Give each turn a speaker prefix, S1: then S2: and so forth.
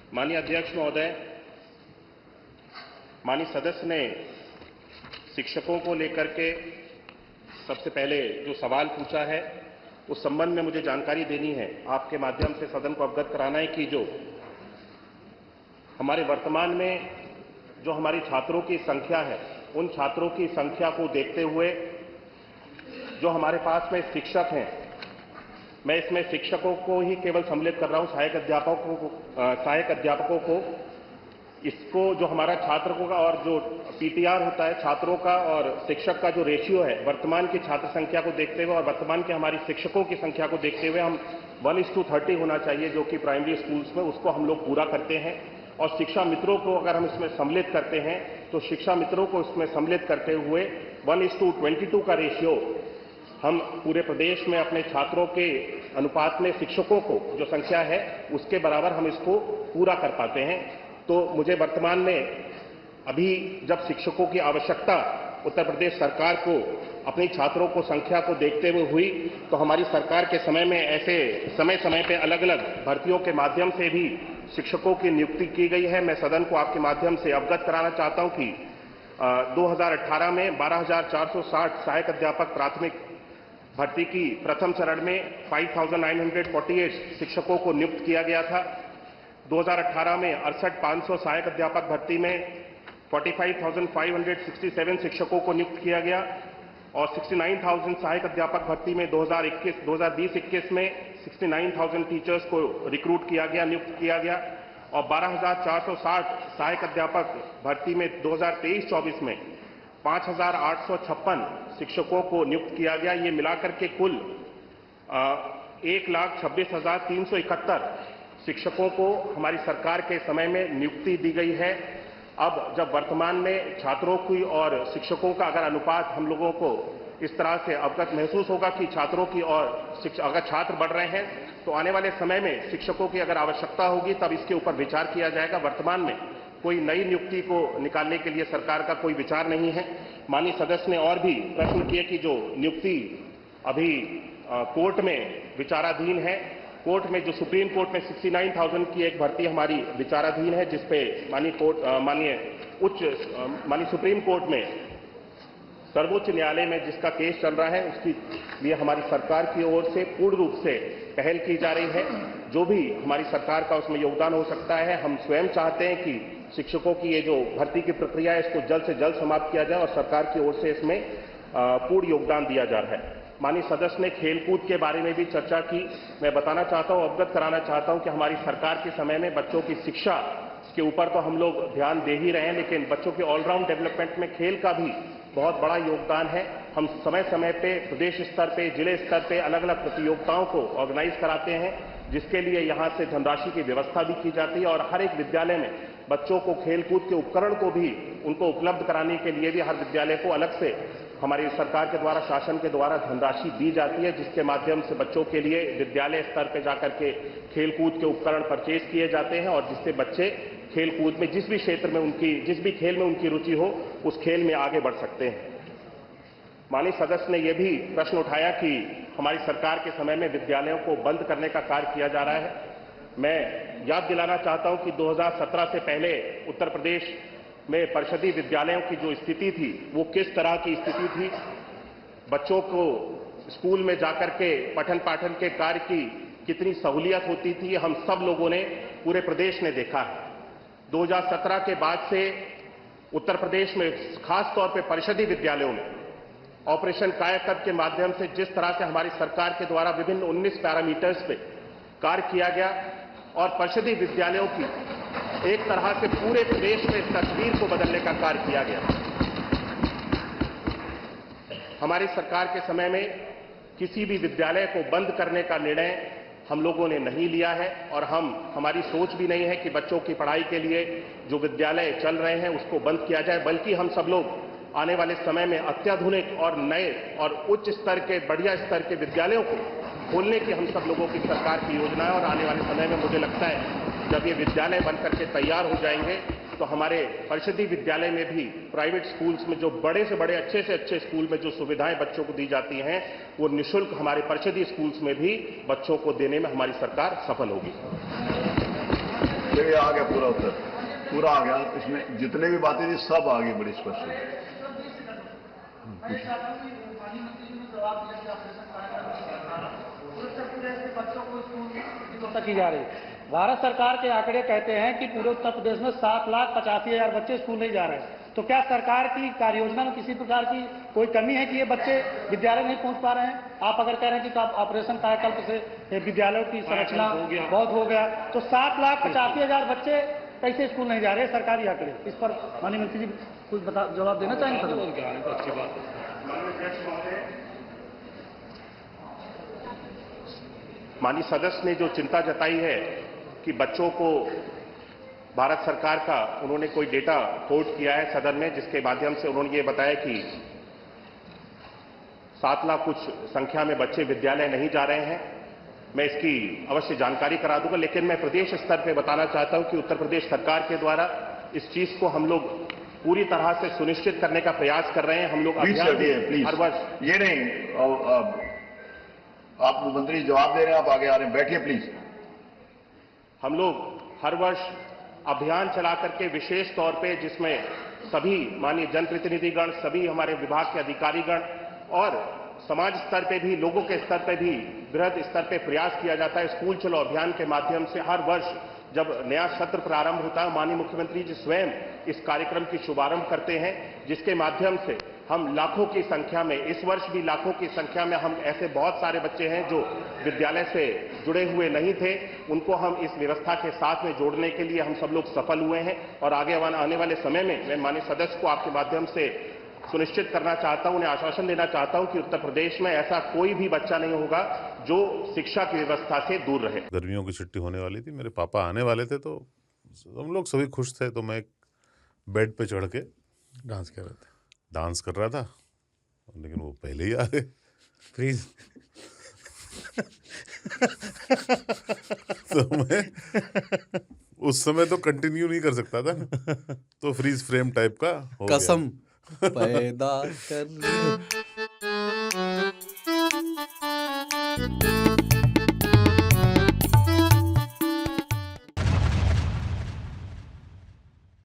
S1: माननीय अध्यक्ष महोदय, माननीय सदस्य ने शिक्षकों को लेकर के सबसे पहले जो सवाल पूछा है उस संबंध में मुझे जानकारी देनी है, आपके माध्यम से सदन को अवगत कराना है कि जो हमारे वर्तमान में जो हमारी छात्रों की संख्या है, उन छात्रों की संख्या को देखते हुए जो हमारे पास में शिक्षक हैं, मैं इसमें शिक्षकों को ही केवल सम्मिलित कर रहा हूं, सहायक अध्यापकों को, इसको जो हमारा छात्रों का और जो पीटीआर होता है छात्रों का और शिक्षक का जो रेशियो है, वर्तमान की छात्र संख्या को देखते हुए और वर्तमान के हमारी शिक्षकों की संख्या को देखते हुए हम 1:30 होना चाहिए, जो कि प्राइमरी स्कूल्स में, उसको हम लोग पूरा करते हैं। और शिक्षा मित्रों को अगर हम इसमें सम्मिलित करते हैं तो शिक्षा मित्रों को इसमें सम्मिलित करते हुए 1:22 का रेशियो हम पूरे प्रदेश में अपने छात्रों के अनुपात में शिक्षकों को जो संख्या है उसके बराबर हम इसको पूरा कर पाते हैं। तो मुझे वर्तमान में अभी जब शिक्षकों की आवश्यकता उत्तर प्रदेश सरकार को अपनी छात्रों को संख्या को देखते हुए हुई, तो हमारी सरकार के समय में ऐसे समय समय पे अलग अलग भर्तियों के माध्यम से भी शिक्षकों की नियुक्ति की गई है। मैं सदन को आपके माध्यम से अवगत कराना चाहता हूं कि 2018 में 12,460 सहायक अध्यापक प्राथमिक भर्ती की प्रथम चरण में 5,948 शिक्षकों को नियुक्त किया गया था। 2018 में 68,500 सहायक अध्यापक भर्ती में 45,567 शिक्षकों को नियुक्त किया गया और 69,000 सहायक अध्यापक भर्ती में 2020-21 में 69,000 टीचर्स को रिक्रूट किया गया, नियुक्त किया गया और 12,460 सहायक अध्यापक भर्ती में 2023-24 में 5,856 शिक्षकों को नियुक्त किया गया। ये मिलाकर के कुल 1,26,371 शिक्षकों को हमारी सरकार के समय में नियुक्ति दी गई है। अब जब वर्तमान में छात्रों की और शिक्षकों का अगर अनुपात हम लोगों को इस तरह से अवगत महसूस होगा कि छात्रों की और अगर छात्र बढ़ रहे हैं तो आने वाले समय में शिक्षकों की अगर आवश्यकता होगी तब इसके ऊपर विचार किया जाएगा। वर्तमान में कोई नई नियुक्ति को निकालने के लिए सरकार का कोई विचार नहीं है। माननीय सदस्य ने और भी प्रश्न किए कि जो नियुक्ति अभी कोर्ट में विचाराधीन है, कोर्ट में जो सुप्रीम कोर्ट में 69,000 की एक भर्ती हमारी विचाराधीन है, जिसपे माननीय सुप्रीम कोर्ट में सर्वोच्च न्यायालय में जिसका केस चल रहा है, उसकी लिए हमारी सरकार की ओर से पूर्ण रूप से पहल की जा रही है। जो भी हमारी सरकार का उसमें योगदान हो सकता है, हम स्वयं चाहते हैं कि शिक्षकों की ये जो भर्ती की प्रक्रिया है इसको जल्द से जल्द समाप्त किया जाए और सरकार की ओर से इसमें पूर्ण योगदान दिया जा रहा है। माननीय सदस्य ने खेलकूद के बारे में भी चर्चा की। मैं बताना चाहता हूं, अवगत कराना चाहता हूं कि हमारी सरकार के समय में बच्चों की शिक्षा के ऊपर तो हम लोग ध्यान दे ही रहे हैं, लेकिन बच्चों के ऑलराउंड डेवलपमेंट में खेल का भी बहुत बड़ा योगदान है। हम समय समय पे प्रदेश स्तर पे, जिले स्तर पे अलग अलग प्रतियोगिताओं को ऑर्गेनाइज कराते हैं, जिसके लिए यहां से धनराशि की व्यवस्था भी की जाती है और हर एक विद्यालय में बच्चों को खेलकूद के उपकरण को भी उनको उपलब्ध कराने के लिए भी हर विद्यालय को अलग से हमारी सरकार के द्वारा, शासन के द्वारा धनराशि दी जाती है, जिसके माध्यम से बच्चों के लिए विद्यालय स्तर पर जाकर के खेलकूद के उपकरण परचेज किए जाते हैं और जिससे बच्चे खेलकूद में जिस भी क्षेत्र में जिस भी खेल में उनकी रुचि हो उस खेल में आगे बढ़ सकते हैं। माननीय सदस्य ने यह भी प्रश्न उठाया कि हमारी सरकार के समय में विद्यालयों को बंद करने का कार्य किया जा रहा है। मैं याद दिलाना चाहता हूं कि 2017 से पहले उत्तर प्रदेश में परिषदीय विद्यालयों की जो स्थिति थी वो किस तरह की स्थिति थी। बच्चों को स्कूल में जाकर के पठन पाठन के कार्य की कितनी सहूलियत होती थी, हम सब लोगों ने, पूरे प्रदेश ने देखा है। 2017 के बाद से उत्तर प्रदेश में खास तौर पे परिषदीय विद्यालयों में ऑपरेशन कायाकल्प के माध्यम से जिस तरह से हमारी सरकार के द्वारा विभिन्न 19 पैरामीटर्स पे कार्य किया गया और परिषदीय विद्यालयों की एक तरह से पूरे प्रदेश में तस्वीर को बदलने का कार्य किया गया। हमारी सरकार के समय में किसी भी विद्यालय को बंद करने का निर्णय हम लोगों ने नहीं लिया है और हमारी सोच भी नहीं है कि बच्चों की पढ़ाई के लिए जो विद्यालय चल रहे हैं उसको बंद किया जाए, बल्कि हम सब लोग आने वाले समय में अत्याधुनिक और नए और उच्च स्तर के, बढ़िया स्तर के विद्यालयों को खोलने की हम सब लोगों की सरकार की योजना है। और आने वाले समय में मुझे लगता है जब ये विद्यालय बनकर के तैयार हो जाएंगे तो हमारे परिषदीय विद्यालय में भी प्राइवेट स्कूल्स में जो बड़े से बड़े, अच्छे से अच्छे स्कूल में जो सुविधाएं बच्चों को दी जाती हैं वो निःशुल्क हमारे परिषदीय स्कूल्स में भी बच्चों को देने में हमारी सरकार सफल होगी।
S2: ये आ गया पूरा उत्तर, पूरा आ गया। इसमें जितने भी बातें थी सब आ गई बड़ी स्पष्ट।
S3: की जा रही भारत सरकार के आंकड़े कहते हैं कि पूरे उत्तर प्रदेश में 7,85,000 बच्चे स्कूल नहीं जा रहे हैं। तो क्या सरकार की कार्य योजना में किसी प्रकार की कोई कमी है कि ये बच्चे विद्यालय नहीं पहुंच पा रहे हैं? आप अगर कह रहे हैं कि ऑपरेशन कायाकल्प से विद्यालयों की संरचना बहुत हो गया, तो 7,85,000 बच्चे कैसे स्कूल नहीं जा रहे? सरकारी आंकड़े, इस पर माननीय मंत्री जी कुछ जवाब देना चाहेंगे? अच्छी बात
S1: माननीय सदस्य ने जो चिंता जताई है कि बच्चों को भारत सरकार का उन्होंने कोई डेटा कोट किया है सदन में, जिसके माध्यम से उन्होंने ये बताया कि 7 लाख कुछ संख्या में बच्चे विद्यालय नहीं जा रहे हैं। मैं इसकी अवश्य जानकारी करा दूंगा, लेकिन मैं प्रदेश स्तर पर बताना चाहता हूं कि उत्तर प्रदेश सरकार के द्वारा इस चीज को हम लोग पूरी तरह से सुनिश्चित करने का प्रयास कर रहे हैं। हम लोग हर वर्ष
S2: ये नहीं, आप मंत्री जवाब दे रहे हैं, आप आगे आ रहे हैं, बैठिए प्लीज।
S1: हम लोग हर वर्ष अभियान चला करके विशेष तौर पे, जिसमें सभी माननीय जनप्रतिनिधिगण, सभी हमारे विभाग के अधिकारीगण और समाज स्तर पे भी, लोगों के स्तर पे भी बृहद स्तर पे प्रयास किया जाता है। स्कूल चलो अभियान के माध्यम से हर वर्ष जब नया सत्र प्रारंभ होता है, माननीय मुख्यमंत्री जी स्वयं इस कार्यक्रम की शुभारंभ करते हैं, जिसके माध्यम से हम लाखों की संख्या में, इस वर्ष भी लाखों की संख्या में हम ऐसे बहुत सारे बच्चे हैं जो विद्यालय से जुड़े हुए नहीं थे, उनको हम इस व्यवस्था के साथ में जोड़ने के लिए हम सब लोग सफल हुए हैं। और आगे आने वाले समय में मैं माननीय सदस्य को आपके माध्यम से सुनिश्चित करना चाहता हूं, उन्हें आश्वासन देना चाहता हूं कि उत्तर प्रदेश में ऐसा कोई भी बच्चा नहीं होगा जो शिक्षा की व्यवस्था से दूर रहे।
S4: गर्मियों की छुट्टी होने वाली थी, मेरे पापा आने वाले थे, तो हम लोग सभी खुश थे। तो मैं बेड पे चढ़ के डांस कर रहा था, लेकिन वो पहले ही आ गए। फ्रीज तो मैं उस समय तो कंटिन्यू नहीं कर सकता था, तो फ्रीज फ्रेम टाइप का हो
S5: कसम पैदा कर